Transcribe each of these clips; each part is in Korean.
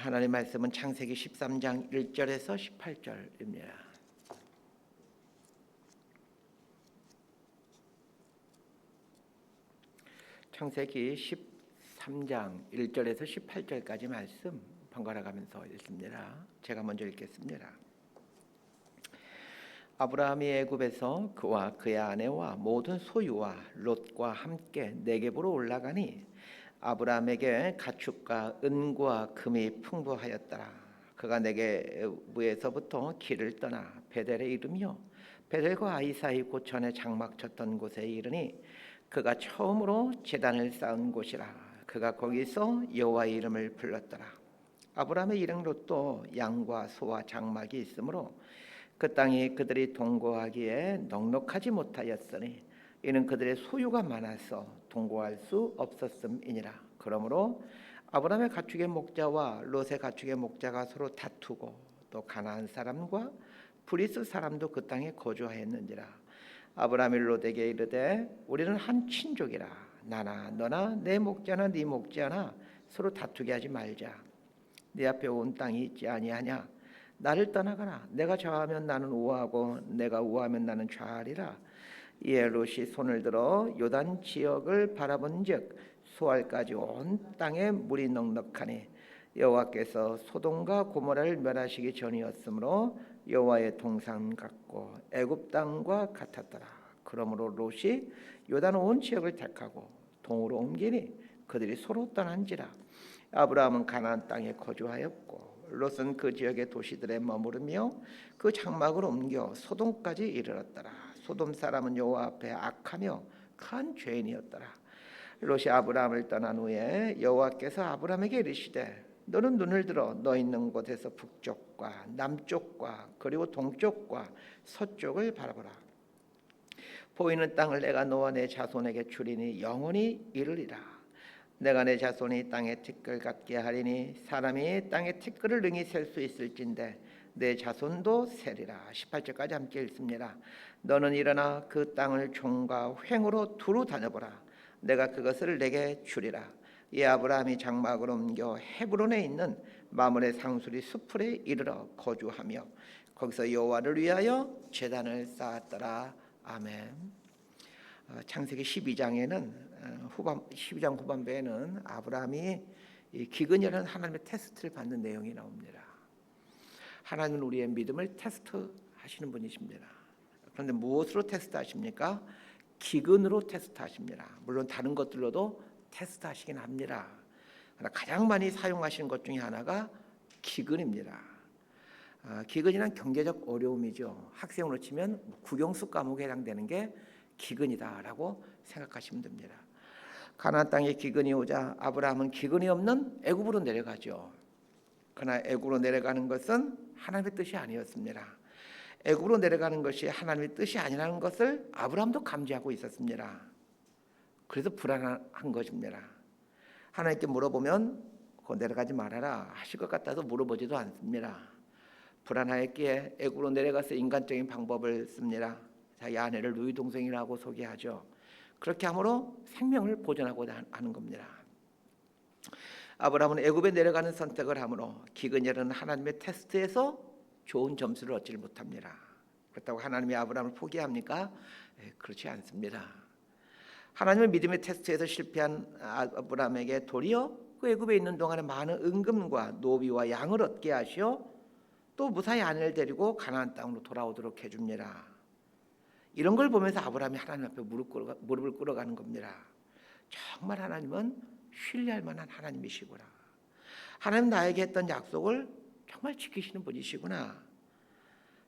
하나님 말씀은 창세기 13장 1절에서 18절입니다. 창세기 13장 1절에서 18절까지 말씀 번갈아 가면서 읽습니다. 제가 먼저 읽겠습니다. 아브라함이 애굽에서 그와 그의 아내와 모든 소유와 롯과 함께 네겝으로 올라가니 아브라함에게 가축과 은과 금이 풍부하였더라. 그가 네겝에서부터 길을 떠나 베델에 이르며 베델과 아이 사이 고천에 장막 쳤던 곳에 이르니 그가 처음으로 제단을 쌓은 곳이라. 그가 거기서 여호와의 이름을 불렀더라. 아브라함의 일행 롯도 양과 소와 장막이 있으므로 그 땅이 그들이 동거하기에 넉넉하지 못하였으니 이는 그들의 소유가 많아서 동거할 수 없었음이니라. 그러므로 아브라함의 가축의 목자와 롯의 가축의 목자가 서로 다투고 또 가나안 사람과 브리스 사람도 그 땅에 거주하였는지라. 아브라함이 롯에게 이르되 우리는 한 친족이라. 나나 너나 내 목자나 네 목자나 서로 다투게 하지 말자. 네 앞에 온 땅이 있지 아니하냐. 나를 떠나가라. 내가 좌하면 나는 우하고 내가 우하면 나는 좌하리라. 이에 롯이 손을 들어 요단 지역을 바라본즉 수알까지 온 땅에 물이 넉넉하니 여호와께서 소돔과 고모라를 멸하시기 전이었으므로 여호와의 동산 같고 애굽 땅과 같았더라. 그러므로 롯이 요단 온 지역을 택하고 동으로 옮기니 그들이 서로 떠난지라. 아브라함은 가나안 땅에 거주하였고 롯은 그 지역의 도시들에 머무르며 그 장막을 옮겨 소돔까지 이르렀더라. 소돔 사람은 여호와 앞에 악하며 큰 죄인이었더라. 롯이 아브라함을 떠난 후에 여호와께서 아브라함에게 이르시되 너는 눈을 들어 너 있는 곳에서 북쪽과 남쪽과 그리고 동쪽과 서쪽을 바라보라. 보이는 땅을 내가 너와 내 자손에게 주리니 영원히 이르리라. 내가 내 자손이 땅의 티끌 같게 하리니 사람이 땅의 티끌을 능히 셀 수 있을진데 내 자손도 세리라. 18절까지 함께 읽습니다. 너는 일어나 그 땅을 종과 횡으로 두루 다녀보라. 내가 그것을 내게 주리라. 이 아브라함이 장막을 옮겨 헤브론에 있는 마므레 상수리 수풀에 이르러 거주하며 거기서 여호와를 위하여 제단을 쌓았더라. 아멘. 창세기 12장에는 12장 후반부에는 아브라함이 기근이라는 하나님의 테스트를 받는 내용이 나옵니다. 하나님은 우리의 믿음을 테스트하시는 분이십니다. 그런데 무엇으로 테스트하십니까? 기근으로 테스트하십니다. 물론 다른 것들로도 테스트하시긴 합니다. 그러나 가장 많이 사용하시는 것 중에 하나가 기근입니다. 기근이란 경제적 어려움이죠. 학생으로 치면 국영수 과목에 해당되는 게 기근이다라고 생각하시면 됩니다. 가나안 땅에 기근이 오자 아브라함은 기근이 없는 애굽으로 내려가죠. 그러나 애굽으로 내려가는 것은 하나님의 뜻이 아니었습니다. 애굽으로 내려가는 것이 하나님의 뜻이 아니라는 것을 아브라함도 감지하고 있었습니다. 그래서 불안한 것입니다. 하나님께 물어보면 내려가지 말아라 하실 것 같아서 물어보지도 않습니다. 불안하였기에 애굽으로 내려가서 인간적인 방법을 씁니다. 자기 아내를 누이 동생이라고 소개하죠. 그렇게 함으로 생명을 보존하고자 하는 겁니다. 아브라함은 애굽에 내려가는 선택을 함으로 기근이라는 하나님의 테스트에서 좋은 점수를 얻지 못합니다. 그렇다고 하나님이 아브라함을 포기합니까? 그렇지 않습니다. 하나님의 믿음의 테스트에서 실패한 아브라함에게 도리어 그 애굽에 있는 동안에 많은 은금과 노비와 양을 얻게 하시어 또 무사히 아내를 데리고 가나안 땅으로 돌아오도록 해줍니다. 이런 걸 보면서 아브라함이 하나님 앞에 무릎을 꿇어가는 겁니다. 정말 하나님은 신뢰할 만한 하나님이시구나. 하나님 나에게 했던 약속을 정말 지키시는 분이시구나.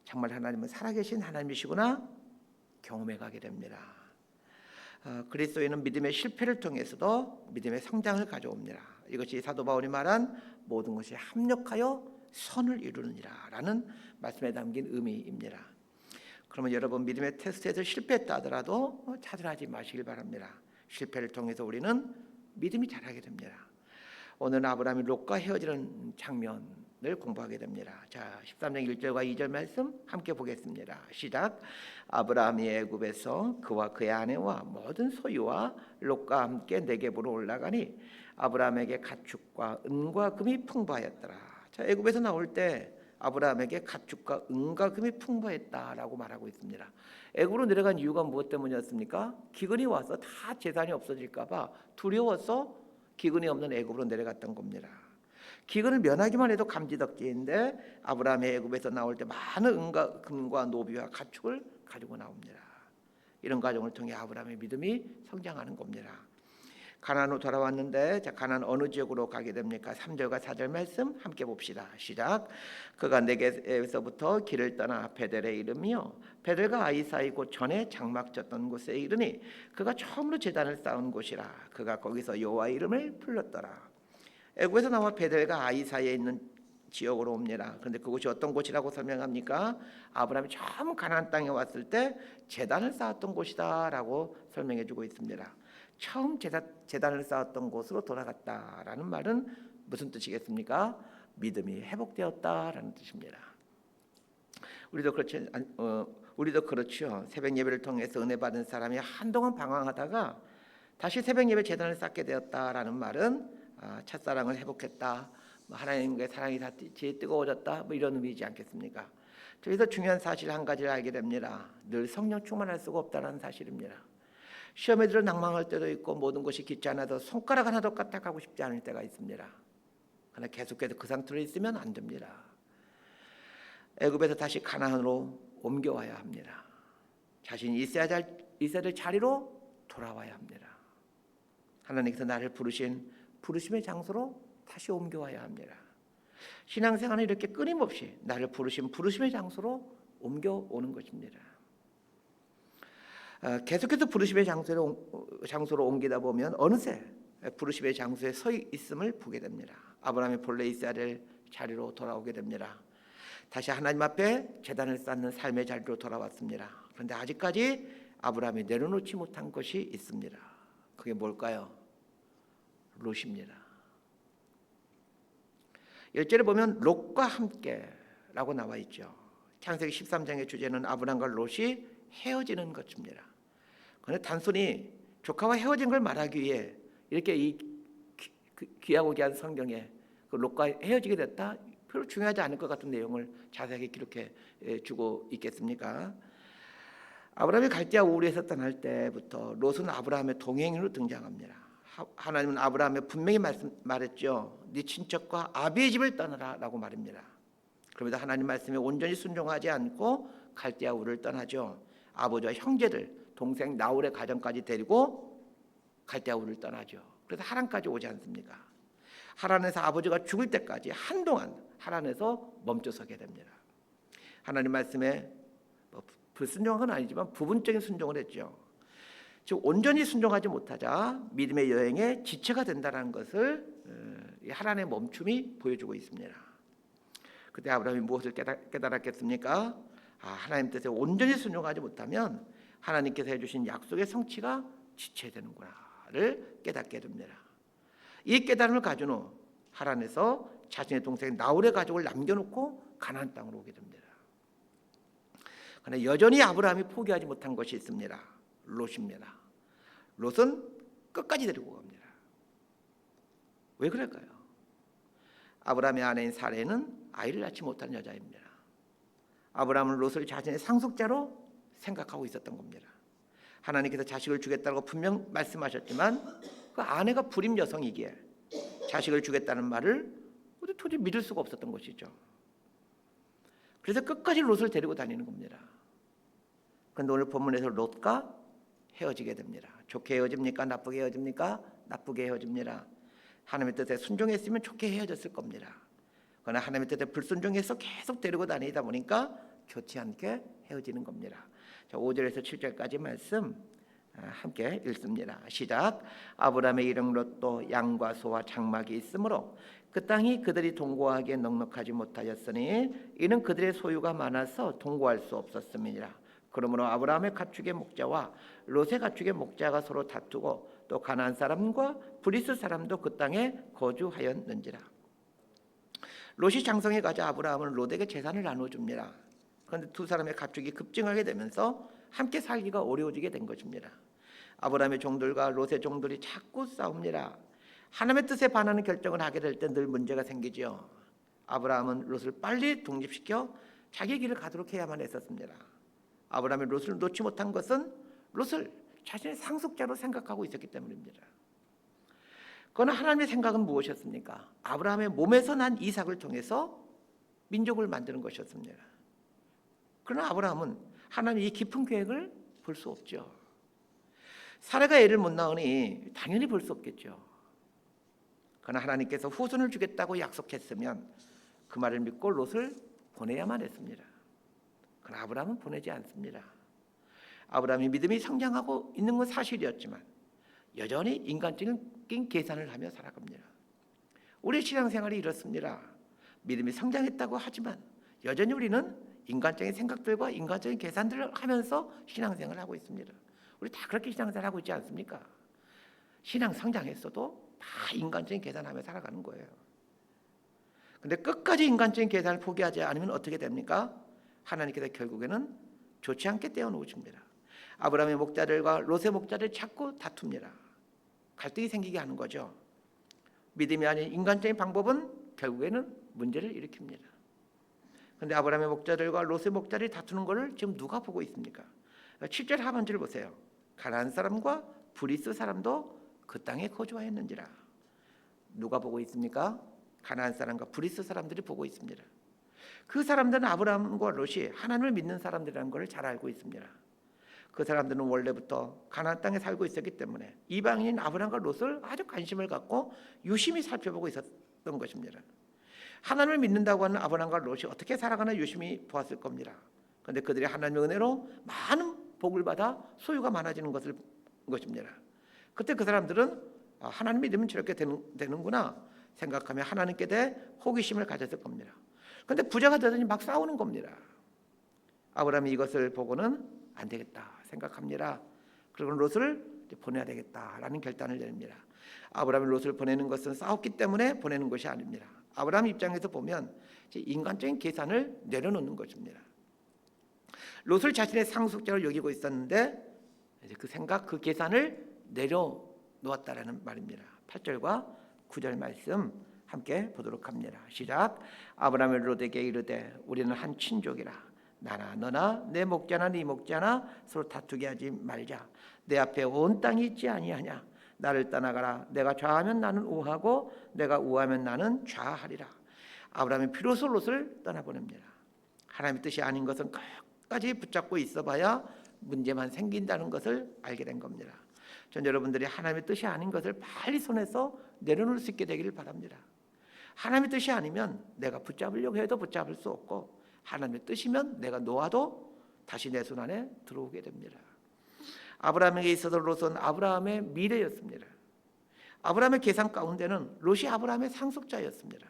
정말 하나님은 살아계신 하나님이시구나 경험해 가게 됩니다. 그리스도인은 믿음의 실패를 통해서도 믿음의 성장을 가져옵니다. 이것이 사도 바울이 말한 모든 것이 합력하여 선을 이루느니라 라는 말씀에 담긴 의미입니다. 그러면 여러분 믿음의 테스트에서 실패했다 하더라도 차별하지 마시길 바랍니다. 실패를 통해서 우리는 믿음이 자라게 됩니다. 오늘 아브라함이 롯과 헤어지는 장면을 공부하게 됩니다. 자, 13장 1절과 2절 말씀 함께 보겠습니다. 시작. 아브라함이 애굽에서 그와 그의 아내와 모든 소유와 롯과 함께 네겝으로 올라가니 아브라함에게 가축과 은과 금이 풍부하였더라. 자, 애굽에서 나올 때 아브라함에게 가축과 은과 금이 풍부했다라고 말하고 있습니다. 애굽으로 내려간 이유가 무엇 때문이었습니까? 기근이 와서 다 재산이 없어질까 봐 두려워서 기근이 없는 애굽으로 내려갔던 겁니다. 기근을 면하기만 해도 감지덕지인데 아브라함이 애굽에서 나올 때 많은 은과 금과 노비와 가축을 가지고 나옵니다. 이런 과정을 통해 아브라함의 믿음이 성장하는 겁니다. 가나안으로 돌아왔는데, 자, 가나안 어느 지역으로 가게 됩니까? 3절과 4절 말씀 함께 봅시다. 시작. 그가 네겝에서부터 길을 떠나 베델에 이르며 베델과 아이 사이 곧 전에 장막 졌던 곳에 이르니 그가 처음으로 제단을 쌓은 곳이라. 그가 거기서 여호와 이름을 불렀더라. 애굽에서 나와 베델과 아이 사이에 있는 지역으로 옵니다. 그런데 그곳이 어떤 곳이라고 설명합니까? 아브라함이 처음 가나안 땅에 왔을 때 제단을 쌓았던 곳이다라고 설명해 주고 있습니다. 처음 제단을 쌓았던 곳으로 돌아갔다라는 말은 무슨 뜻이겠습니까? 믿음이 회복되었다라는 뜻입니다. 우리도 그렇죠. 새벽 예배를 통해서 은혜 받은 사람이 한동안 방황하다가 다시 새벽 예배 제단을 쌓게 되었다라는 말은 첫사랑을 회복했다, 하나님과의 사랑이 다시 뜨거워졌다, 이런 의미이지 않겠습니까? 여기서 중요한 사실 한 가지를 알게 됩니다. 늘 성령 충만할 수가 없다는 사실입니다. 시험에 들어 낭망할 때도 있고 모든 것이 깊지 않아서 손가락 하나도 까딱하고 싶지 않을 때가 있습니다. 그러나 계속해서 그 상태로 있으면 안 됩니다. 애굽에서 다시 가나안으로 옮겨와야 합니다. 자신이 있어야 될 자리로 돌아와야 합니다. 하나님께서 나를 부르심의 장소로 다시 옮겨와야 합니다. 신앙생활은 이렇게 끊임없이 나를 부르심의 장소로 옮겨오는 것입니다. 계속해서 부르심의 장소로 옮기다 보면 어느새 부르심의 장소에 서 있음을 보게 됩니다. 아브라함이 본래 있어야 될 자리로 돌아오게 됩니다. 다시 하나님 앞에 제단을 쌓는 삶의 자리로 돌아왔습니다. 그런데 아직까지 아브라함이 내려놓지 못한 것이 있습니다. 그게 뭘까요? 롯입니다. 1절에 보면 롯과 함께라고 나와 있죠. 창세기 13장의 주제는 아브라함과 롯이 헤어지는 것입니다. 그런데 단순히 조카와 헤어진 걸 말하기 위해 이렇게 이 귀하고 귀한 성경에 그 롯과 헤어지게 됐다, 별로 중요하지 않을 것 같은 내용을 자세하게 기록해 주고 있겠습니까? 아브라함이 갈대아 우르에서 떠날 때부터 롯은 아브라함의 동행인으로 등장합니다. 하나님은 아브라함에 분명히 말했죠. 네 친척과 아비의 집을 떠나라라고 말입니다. 그러면서 하나님 말씀에 온전히 순종하지 않고 갈대아 우르를 떠나죠. 아버지와 형제들, 동생 나홀의 가정까지 데리고 갈대아 우르를 떠나죠. 그래서 하란까지 오지 않습니까? 하란에서 아버지가 죽을 때까지 한동안 하란에서 멈춰서게 됩니다. 하나님 말씀에 불순종한 건 아니지만 부분적인 순종을 했죠. 즉 온전히 순종하지 못하자 믿음의 여행에 지체가 된다는 것을 하란의 멈춤이 보여주고 있습니다. 그때 아브라함이 무엇을 깨달았겠습니까? 하나님 뜻에 온전히 순종하지 못하면 하나님께서 해주신 약속의 성취가 지체되는구나를 깨닫게 됩니다. 이 깨달음을 가진 후 하란에서 자신의 동생 나홀의 가족을 남겨놓고 가나안 땅으로 오게 됩니다. 그러나 여전히 아브라함이 포기하지 못한 것이 있습니다. 롯입니다. 롯은 끝까지 데리고 갑니다. 왜 그럴까요? 아브라함의 아내인 사레는 아이를 낳지 못한 여자입니다. 아브라함은 롯을 자신의 상속자로 생각하고 있었던 겁니다. 하나님께서 자식을 주겠다고 분명 말씀하셨지만 그 아내가 불임 여성이기에 자식을 주겠다는 말을 도저히 믿을 수가 없었던 것이죠. 그래서 끝까지 롯을 데리고 다니는 겁니다. 그런데 오늘 본문에서 롯과 헤어지게 됩니다. 좋게 헤어집니까? 나쁘게 헤어집니까? 나쁘게 헤어집니다. 하나님의 뜻에 순종했으면 좋게 헤어졌을 겁니다. 그러나 하나님의 뜻에 불순종해서 계속 데리고 다니다 보니까 좋지 않게 헤어지는 겁니다. 자, 5절에서 7절까지 말씀 함께 읽습니다. 시작. 아브라함의 이름 롯도 양과 소와 장막이 있으므로 그 땅이 그들이 동거하기에 넉넉하지 못하였으니 이는 그들의 소유가 많아서 동거할 수 없었음이니라. 그러므로 아브라함의 가축의 목자와 롯의 가축의 목자가 서로 다투고 또 가나안 사람과 브리스 사람도 그 땅에 거주하였는지라. 롯이 장성에 가자 아브라함은 롯에게 재산을 나눠줍니다. 그런데 두 사람의 가축이 급증하게 되면서 함께 살기가 어려워지게 된 것입니다. 아브라함의 종들과 롯의 종들이 자꾸 싸웁니다. 하나님의 뜻에 반하는 결정을 하게 될 때 늘 문제가 생기죠. 아브라함은 롯을 빨리 독립시켜 자기 길을 가도록 해야만 했었습니다. 아브라함이 롯을 놓지 못한 것은 롯을 자신의 상속자로 생각하고 있었기 때문입니다. 그러나 하나님의 생각은 무엇이었습니까? 아브라함의 몸에서 난 이삭을 통해서 민족을 만드는 것이었습니다. 그러나 아브라함은 하나님의 이 깊은 계획을 볼 수 없죠. 사라가 애를 못 낳으니 당연히 볼 수 없겠죠. 그러나 하나님께서 후손을 주겠다고 약속했으면 그 말을 믿고 롯을 보내야만 했습니다. 그러나 아브라함은 보내지 않습니다. 아브라함이 믿음이 성장하고 있는 건 사실이었지만 여전히 인간적인 계산을 하며 살아갑니다. 우리 신앙생활이 이렇습니다. 믿음이 성장했다고 하지만 여전히 우리는 인간적인 생각들과 인간적인 계산들을 하면서 신앙생활을 하고 있습니다. 우리 다 그렇게 신앙생활을 하고 있지 않습니까? 신앙 성장했어도 다 인간적인 계산하며 살아가는 거예요. 근데 끝까지 인간적인 계산을 포기하지 않으면 어떻게 됩니까? 하나님께서 결국에는 좋지 않게 떼어놓으십니다. 아브라함의 목자들과 롯의 목자들 자꾸 다툽니다. 갈등이 생기게 하는 거죠. 믿음이 아닌 인간적인 방법은 결국에는 문제를 일으킵니다. 그런데 아브라함의 목자들과 롯의 목자들이 다투는 것을 지금 누가 보고 있습니까? 7절 하반절을 보세요. 가나안 사람과 브리스 사람도 그 땅에 거주하였는지라. 누가 보고 있습니까? 가나안 사람과 브리스 사람들이 보고 있습니다. 그 사람들은 아브라함과 롯이 하나님을 믿는 사람들이라는 것을 잘 알고 있습니다. 그 사람들은 원래부터 가나안 땅에 살고 있었기 때문에 이방인인 아브라함과 롯을 아주 관심을 갖고 유심히 살펴보고 있었던 것입니다. 하나님을 믿는다고 하는 아브라함과 롯이 어떻게 살아가나 유심히 보았을 겁니다. 그런데 그들이 하나님의 은혜로 많은 복을 받아 소유가 많아지는 것입니다. 그때 그 사람들은 하나님 믿으면 저렇게 되는구나 생각하며 하나님께 대해 호기심을 가졌을 겁니다. 그런데 부자가 되더니 막 싸우는 겁니다. 아브라함이 이것을 보고는 안 되겠다 생각합니다. 그리고 롯을 보내야 되겠다라는 결단을 내립니다. 아브라함이 롯을 보내는 것은 싸웠기 때문에 보내는 것이 아닙니다. 아브라함 입장에서 보면 인간적인 계산을 내려놓는 것입니다. 롯을 자신의 상속자로 여기고 있었는데 그 생각, 그 계산을 내려놓았다라는 말입니다. 8절과 9절 말씀 함께 보도록 합니다. 시작. 아브라함이 롯에게 이르되 우리는 한 친족이라. 나나 너나 내 목자나 네 목자나 서로 다투게 하지 말자. 내 앞에 온 땅이 있지 아니하냐. 나를 떠나가라. 내가 좌하면 나는 우하고 내가 우하면 나는 좌하리라. 아브라함이 비로소 롯을 떠나보냅니다. 하나님의 뜻이 아닌 것은 끝까지 붙잡고 있어봐야 문제만 생긴다는 것을 알게 된 겁니다. 전 여러분들이 하나님의 뜻이 아닌 것을 빨리 손에서 내려놓을 수 있게 되기를 바랍니다. 하나님의 뜻이 아니면 내가 붙잡으려고 해도 붙잡을 수 없고 하나님의 뜻이면 내가 놓아도 다시 내 손 안에 들어오게 됩니다. 아브라함에게 있어서 롯은 아브라함의 미래였습니다. 아브라함의 계산 가운데는 롯이 아브라함의 상속자였습니다.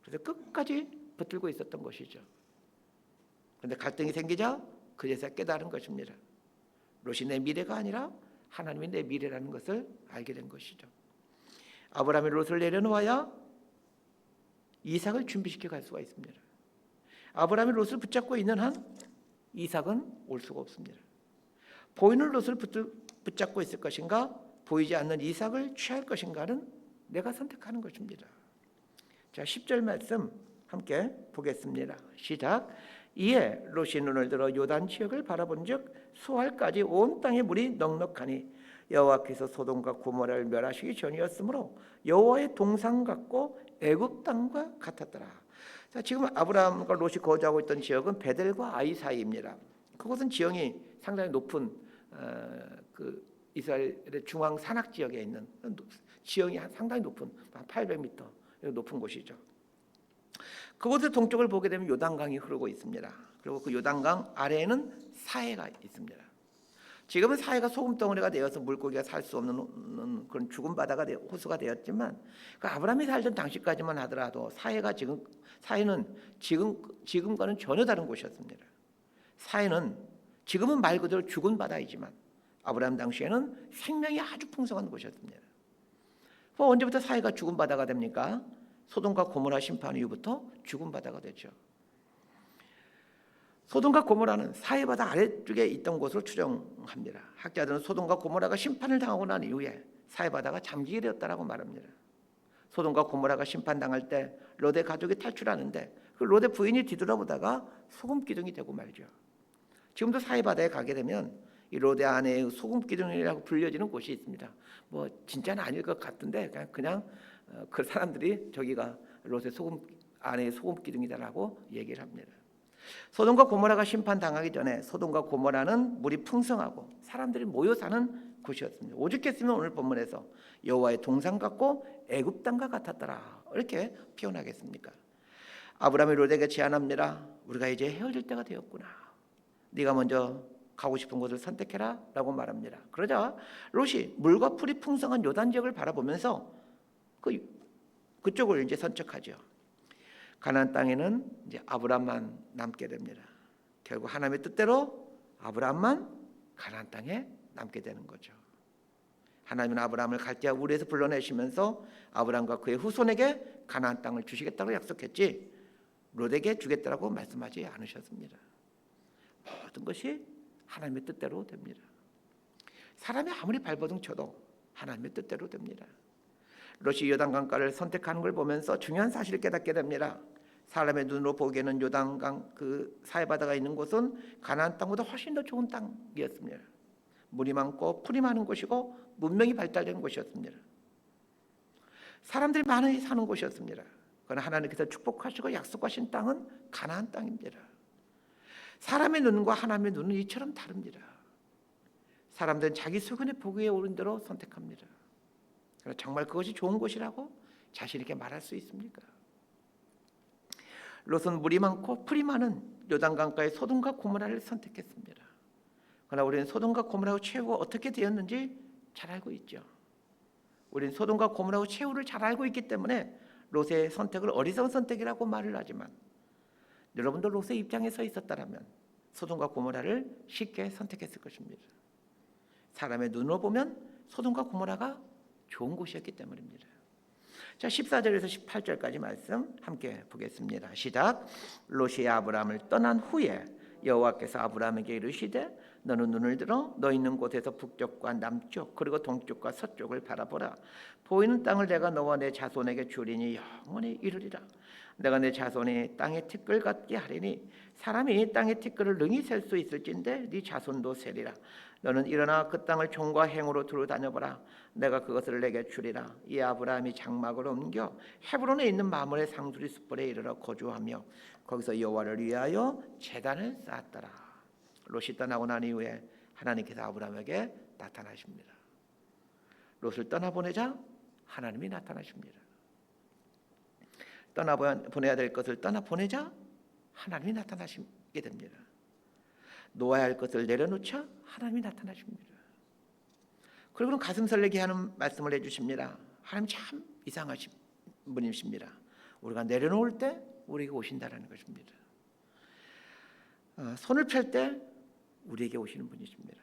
그래서 끝까지 붙들고 있었던 것이죠. 그런데 갈등이 생기자 그제서 깨달은 것입니다. 롯이 내 미래가 아니라 하나님이 내 미래라는 것을 알게 된 것이죠. 아브라함이 롯을 내려놓아야 이삭을 준비시켜 갈 수가 있습니다. 아브라함이 롯을 붙잡고 있는 한 이삭은 올 수가 없습니다. 보이는 롯을 붙잡고 있을 것인가 보이지 않는 이삭을 취할 것인가는 내가 선택하는 것입니다. 자, 10절 말씀 함께 보겠습니다. 시작. 이에 롯이 눈을 들어 요단 지역을 바라본즉 수알까지 온 땅에 물이 넉넉하니 여호와께서 소돔과 고모라를 멸하시기 전이었으므로 여호와의 동상 같고 애굽 땅과 같았더라. 자, 지금 아브라함과 롯이 거주하고 있던 지역은 베델과 아이 사이입니다. 그곳은 지형이 상당히 높은 그 이스라엘의 중앙 산악 지역에 있는 지형이 상당히 높은 800m 높은 곳이죠. 그곳의 동쪽을 보게 되면 요단강이 흐르고 있습니다. 그리고 그 요단강 아래에는 사해가 있습니다. 지금은 사해가 소금덩어리가 되어서 물고기가 살 수 없는 그런 죽은 바다가 호수가 되었지만 그 아브라함이 살던 당시까지만 하더라도 사해는 지금과는 전혀 다른 곳이었습니다. 사해는 지금은 말 그대로 죽은 바다이지만 아브라함 당시에는 생명이 아주 풍성한 곳이었습니다. 언제부터 사해가 죽은 바다가 됩니까? 소돔과 고모라 심판 이후부터 죽은 바다가 되죠. 소돔과 고모라는 사해 바다 아래쪽에 있던 곳으로 추정합니다. 학자들은 소돔과 고모라가 심판을 당하고 난 이후에 사해 바다가 잠기게 되었다라고 말합니다. 소돔과 고모라가 심판당할 때 롯의 가족이 탈출하는데 그 롯의 부인이 뒤돌아보다가 소금 기둥이 되고 말죠. 지금도 사해바다에 가게 되면 이 롯의 아내의 소금 기둥이라고 불려지는 곳이 있습니다. 뭐 진짜는 아닐 것 같은데 그냥 그 사람들이 저기가 롯의 아내의 소금 기둥이다라고 얘기를 합니다. 소돔과 고모라가 심판당하기 전에 소돔과 고모라는 물이 풍성하고 사람들이 모여 사는 곳이었습니다. 오죽했으면 오늘 본문에서 여호와의 동산 같고 애굽 땅과 같았더라 이렇게 표현하겠습니까? 아브라함이 롯에게 제안합니다. 우리가 이제 헤어질 때가 되었구나. 네가 먼저 가고 싶은 곳을 선택해라 라고 말합니다. 그러자 롯이 물과 풀이 풍성한 요단 지역을 바라보면서 그쪽을 이제 선택하죠. 가나안 땅에는 이제 아브라함만 남게 됩니다. 결국 하나님의 뜻대로 아브라함만 가나안 땅에 남게 되는 거죠. 하나님은 아브라함을 갈대아 우르에서 불러내시면서 아브라함과 그의 후손에게 가나안 땅을 주시겠다고 약속했지 롯에게 주겠다고 말씀하지 않으셨습니다. 모든 것이 하나님의 뜻대로 됩니다. 사람이 아무리 발버둥 쳐도 하나님의 뜻대로 됩니다. 롯이 요단강가를 선택하는 걸 보면서 중요한 사실을 깨닫게 됩니다. 사람의 눈으로 보기에는 요단강 그 사해바다가 있는 곳은 가나안 땅보다 훨씬 더 좋은 땅이었습니다. 물이 많고 풀이 많은 곳이고 문명이 발달된 곳이었습니다. 사람들이 많이 사는 곳이었습니다. 그러나 하나님께서 축복하시고 약속하신 땅은 가나안 땅입니다. 사람의 눈과 하나님의 눈은 이처럼 다릅니다. 사람들은 자기 소견에 보기에 옳은 대로 선택합니다. 그러나 정말 그것이 좋은 곳이라고 자신 있게 말할 수 있습니까? 롯은 물이 많고 풀이 많은 요단강가의 소돔과 고모라를 선택했습니다. 그러나 우리는 소돔과 고모라와 최후가 어떻게 되었는지 잘 알고 있죠. 우리는 소돔과 고모라와 최후를 잘 알고 있기 때문에 롯의 선택을 어리석은 선택이라고 말을 하지만 여러분도 롯의 입장에 서 있었다면 소돔과 고모라를 쉽게 선택했을 것입니다. 사람의 눈으로 보면 소돔과 고모라가 좋은 곳이었기 때문입니다. 자, 14절에서 18절까지 말씀 함께 보겠습니다. 시작. 롯이 아브라함을 떠난 후에 여호와께서 아브라함에게 이르시되 너는 눈을 들어 너 있는 곳에서 북쪽과 남쪽 그리고 동쪽과 서쪽을 바라보라. 보이는 땅을 내가 너와 내 자손에게 주리니 영원히 이르리라. 내가 내 자손이 땅의 티끌 같게 하리니 사람이 땅의 티끌을 능히 셀 수 있을진데 네 자손도 세리라. 너는 일어나 그 땅을 종과 행으로 두루 다녀보라. 내가 그것을 내게 주리라. 이 아브라함이 장막을 옮겨 헤브론에 있는 마므레 상수리 숯불에 이르러 거주하며 거기서 여호와를 위하여 제단을 쌓았더라. 롯이 떠나고 난 이후에 하나님께서 아브라함에게 나타나십니다. 롯을 떠나보내자 하나님이 나타나십니다. 떠나보내야 될 것을 떠나보내자 하나님이 나타나시게 됩니다. 놓아야 할 것을 내려놓자 하나님이 나타나십니다. 그리고는 가슴 설레게 하는 말씀을 해주십니다. 하나님 참 이상하신 분이십니다. 우리가 내려놓을 때 우리에게 오신다라는 것입니다. 손을 펼 때 우리에게 오시는 분이십니다.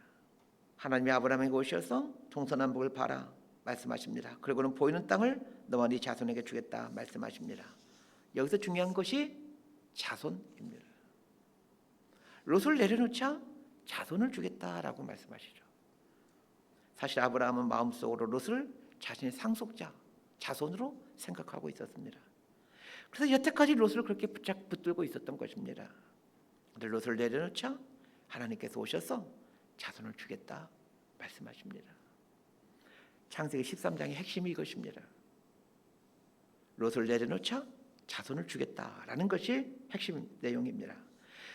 하나님이 아브라함에게 오셔서 동서남북을 봐라 말씀하십니다. 그리고는 보이는 땅을 너와 네 자손에게 주겠다 말씀하십니다. 여기서 중요한 것이 자손입니다. 롯을 내려놓자 자손을 주겠다라고 말씀하시죠. 사실 아브라함은 마음속으로 롯을 자신의 상속자, 자손으로 생각하고 있었습니다. 그래서 여태까지 롯을 그렇게 붙들고 있었던 것입니다. 그런데 롯을 내려놓자 하나님께서 오셔서 자손을 주겠다 말씀하십니다. 창세기 13장의 핵심이 이것입니다. 롯을 내려놓자 자손을 주겠다라는 것이 핵심 내용입니다.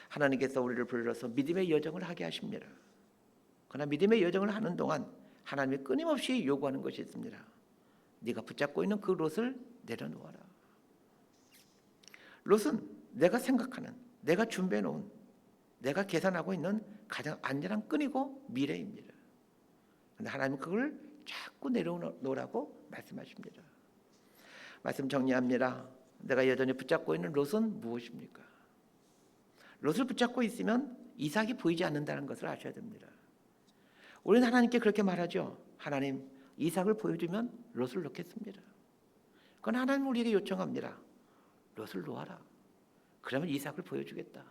하나님께서 우리를 불러서 믿음의 여정을 하게 하십니다. 그러나 믿음의 여정을 하는 동안 하나님이 끊임없이 요구하는 것이 있습니다. 네가 붙잡고 있는 그 롯을 내려놓아라. 롯은 내가 생각하는, 내가 준비해 놓은, 내가 계산하고 있는 가장 안전한 끈이고 미래입니다. 그런데 하나님은 그걸 자꾸 내려놓으라고 말씀하십니다. 말씀 정리합니다. 내가 여전히 붙잡고 있는 롯은 무엇입니까? 롯을 붙잡고 있으면 이삭이 보이지 않는다는 것을 아셔야 됩니다. 우리는 하나님께 그렇게 말하죠. 하나님, 이삭을 보여주면 롯을 놓겠습니다. 그건 하나님 우리에게 요청합니다. 롯을 놓아라. 그러면 이삭을 보여주겠다.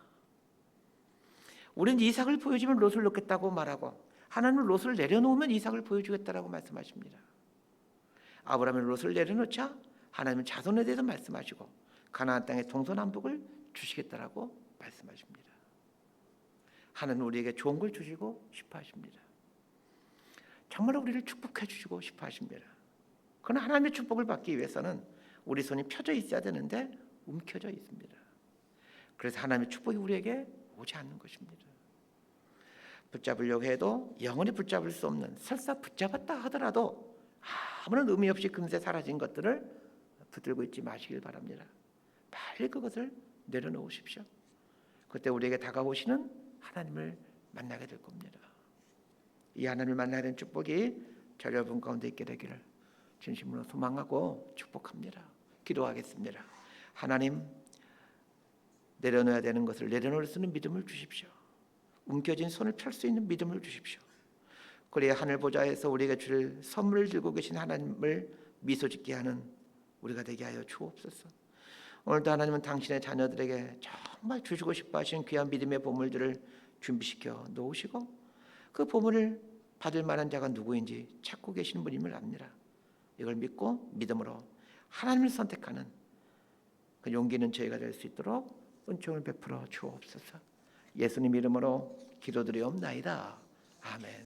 우리는 이삭을 보여주면 롯을 놓겠다고 말하고 하나님은 롯을 내려놓으면 이삭을 보여주겠다라고 말씀하십니다. 아브라함은 롯을 내려놓자 하나님은 자손에 대해서 말씀하시고 가나안 땅의 동서남북을 주시겠다라고 말씀하십니다. 하나님은 우리에게 좋은 걸 주시고 싶어 하십니다. 정말 우리를 축복해 주시고 싶어 하십니다. 그러나 하나님의 축복을 받기 위해서는 우리 손이 펴져 있어야 되는데 움켜져 있습니다. 그래서 하나님의 축복이 우리에게 오지 않는 것입니다. 붙잡으려고 해도 영원히 붙잡을 수 없는, 설사 붙잡았다 하더라도 아무런 의미 없이 금세 사라진 것들을 붙들고 있지 마시길 바랍니다. 빨리 그것을 내려놓으십시오. 그때 우리에게 다가오시는 하나님을 만나게 될 겁니다. 이 하나님을 만나야 되는 축복이 저 여러분 가운데 있게 되기를 진심으로 소망하고 축복합니다. 기도하겠습니다. 하나님, 내려놓아야 되는 것을 내려놓을 수 있는 믿음을 주십시오. 움켜진 손을 펼 수 있는 믿음을 주십시오. 그래야 하늘 보좌에서 우리에게 줄 선물을 들고 계신 하나님을 미소 짓게 하는 우리가 되게 하여 주옵소서. 오늘도 하나님은 당신의 자녀들에게 정말 주시고 싶어 하시는 귀한 믿음의 보물들을 준비시켜 놓으시고 그 보물을 받을 만한 자가 누구인지 찾고 계시는 분임을 압니다. 이걸 믿고 믿음으로 하나님을 선택하는 그 용기 있는 저희가 될 수 있도록 은총을 베풀어 주옵소서. 예수님 이름으로 기도드리옵나이다. 아멘.